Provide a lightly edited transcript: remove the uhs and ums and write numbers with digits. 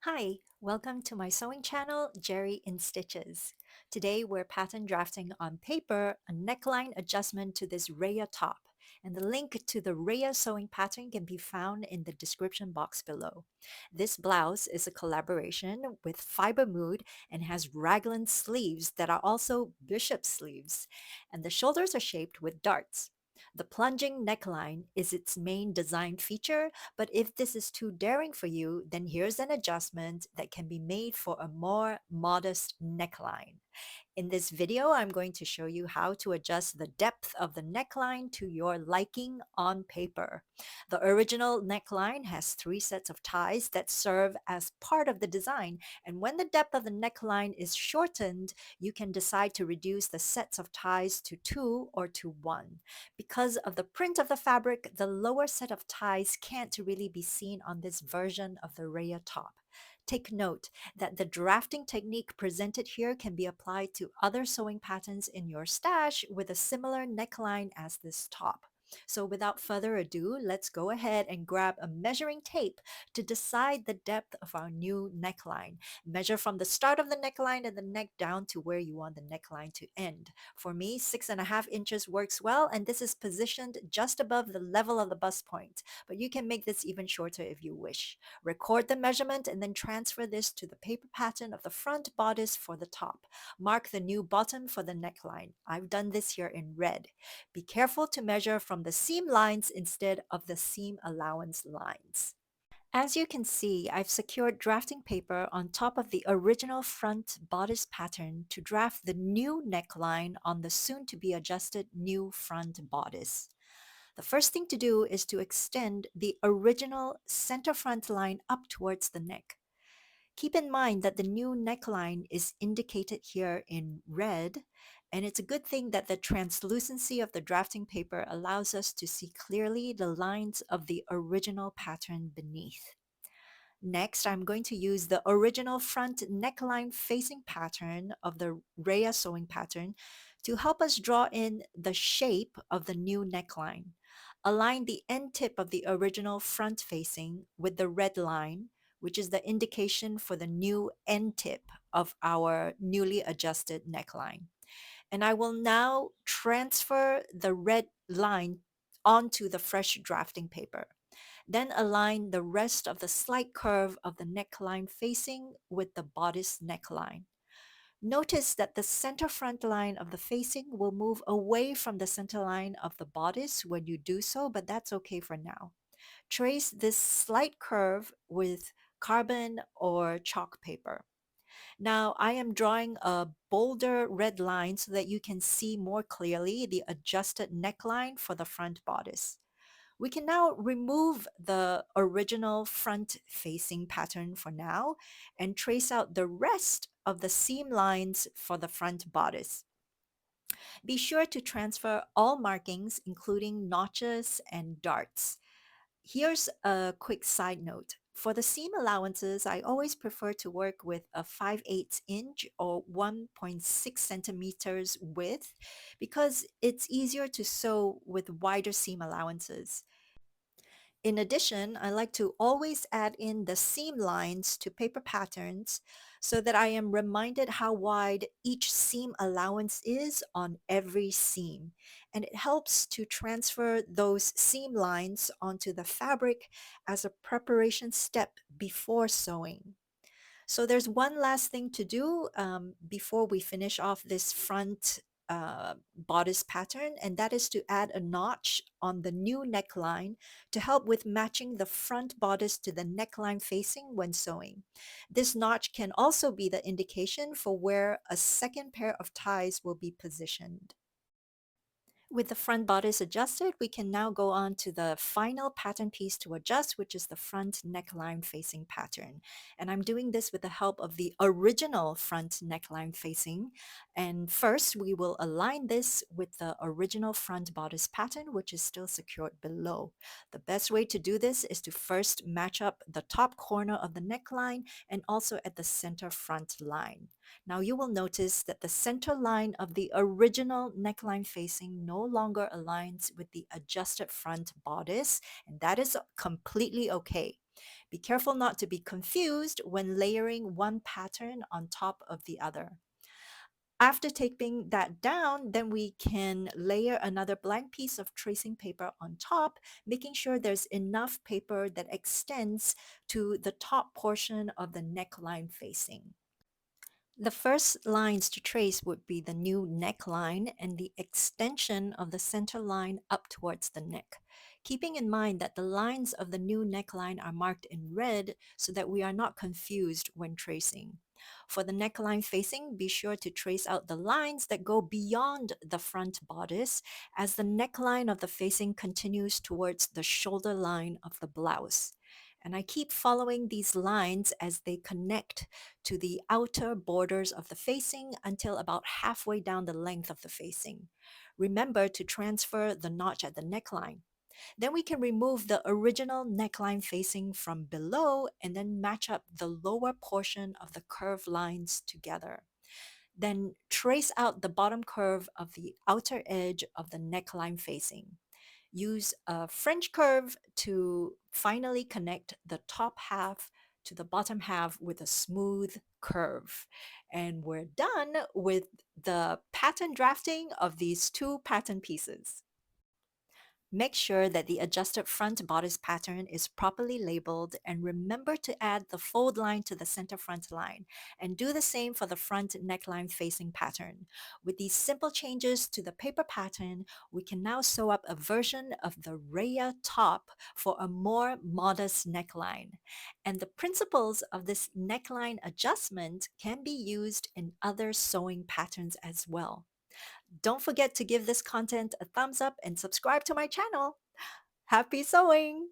Hi, welcome to my sewing channel, Geri in Stitches. Today we're pattern drafting on paper a neckline adjustment to this Reya top, and the link to the Reya sewing pattern can be found in the description box below. This blouse is a collaboration with Fiber Mood and has raglan sleeves that are also bishop sleeves, and the shoulders are shaped with darts. The plunging neckline is its main design feature, but if this is too daring for you, then here's an adjustment that can be made for a more modest neckline. In this video, I'm going to show you how to adjust the depth of the neckline to your liking on paper. The original neckline has three sets of ties that serve as part of the design, and when the depth of the neckline is shortened, you can decide to reduce the sets of ties to two or to one. Because of the print of the fabric, the lower set of ties can't really be seen on this version of the Reya top. Take note that the drafting technique presented here can be applied to other sewing patterns in your stash with a similar neckline as this top. So without further ado, let's go ahead and grab a measuring tape to decide the depth of our new neckline. Measure from the start of the neckline and the neck down to where you want the neckline to end. For me, 6.5 inches works well, and this is positioned just above the level of the bust point, but you can make this even shorter if you wish. Record the measurement and then transfer this to the paper pattern of the front bodice for the top. Mark the new bottom for the neckline. I've done this here in red. Be careful to measure from the seam lines instead of the seam allowance lines. As you can see, I've secured drafting paper on top of the original front bodice pattern to draft the new neckline on the soon-to-be adjusted new front bodice. The first thing to do is to extend the original center front line up towards the neck. Keep in mind that the new neckline is indicated here in red, and it's a good thing that the translucency of the drafting paper allows us to see clearly the lines of the original pattern beneath. Next, I'm going to use the original front neckline facing pattern of the Reya sewing pattern to help us draw in the shape of the new neckline. Align the end tip of the original front facing with the red line, which is the indication for the new end tip of our newly adjusted neckline. And I will now transfer the red line onto the fresh drafting paper. Then align the rest of the slight curve of the neckline facing with the bodice neckline. Notice that the center front line of the facing will move away from the center line of the bodice when you do so, but that's okay for now. Trace this slight curve with carbon or chalk paper. Now I am drawing a bolder red line so that you can see more clearly the adjusted neckline for the front bodice. We can now remove the original front-facing pattern for now and trace out the rest of the seam lines for the front bodice. Be sure to transfer all markings, including notches and darts. Here's a quick side note. For the seam allowances, I always prefer to work with a 5/8 inch or 1.6 centimeters width because it's easier to sew with wider seam allowances. In addition, I like to always add in the seam lines to paper patterns so that I am reminded how wide each seam allowance is on every seam. And it helps to transfer those seam lines onto the fabric as a preparation step before sewing. So there's one last thing to do before we finish off this front bodice pattern, and that is to add a notch on the new neckline to help with matching the front bodice to the neckline facing when sewing. This notch can also be the indication for where a second pair of ties will be positioned. With the front bodice adjusted, we can now go on to the final pattern piece to adjust, which is the front neckline facing pattern. And I'm doing this with the help of the original front neckline facing. And first, we will align this with the original front bodice pattern, which is still secured below. The best way to do this is to first match up the top corner of the neckline and also at the center front line. Now you will notice that the center line of the original neckline facing no longer aligns with the adjusted front bodice, and that is completely okay. Be careful not to be confused when layering one pattern on top of the other. After taping that down, then we can layer another blank piece of tracing paper on top, making sure there's enough paper that extends to the top portion of the neckline facing. The first lines to trace would be the new neckline and the extension of the center line up towards the neck. Keeping in mind that the lines of the new neckline are marked in red so that we are not confused when tracing. For the neckline facing, be sure to trace out the lines that go beyond the front bodice as the neckline of the facing continues towards the shoulder line of the blouse. And I keep following these lines as they connect to the outer borders of the facing until about halfway down the length of the facing. Remember to transfer the notch at the neckline. Then we can remove the original neckline facing from below and then match up the lower portion of the curved lines together. Then trace out the bottom curve of the outer edge of the neckline facing. Use a French curve to finally connect the top half to the bottom half with a smooth curve. And we're done with the pattern drafting of these two pattern pieces. Make sure that the adjusted front bodice pattern is properly labeled and remember to add the fold line to the center front line and do the same for the front neckline facing pattern. With these simple changes to the paper pattern, we can now sew up a version of the Reya top for a more modest neckline. And the principles of this neckline adjustment can be used in other sewing patterns as well. Don't forget to give this content a thumbs up and subscribe to my channel. Happy sewing!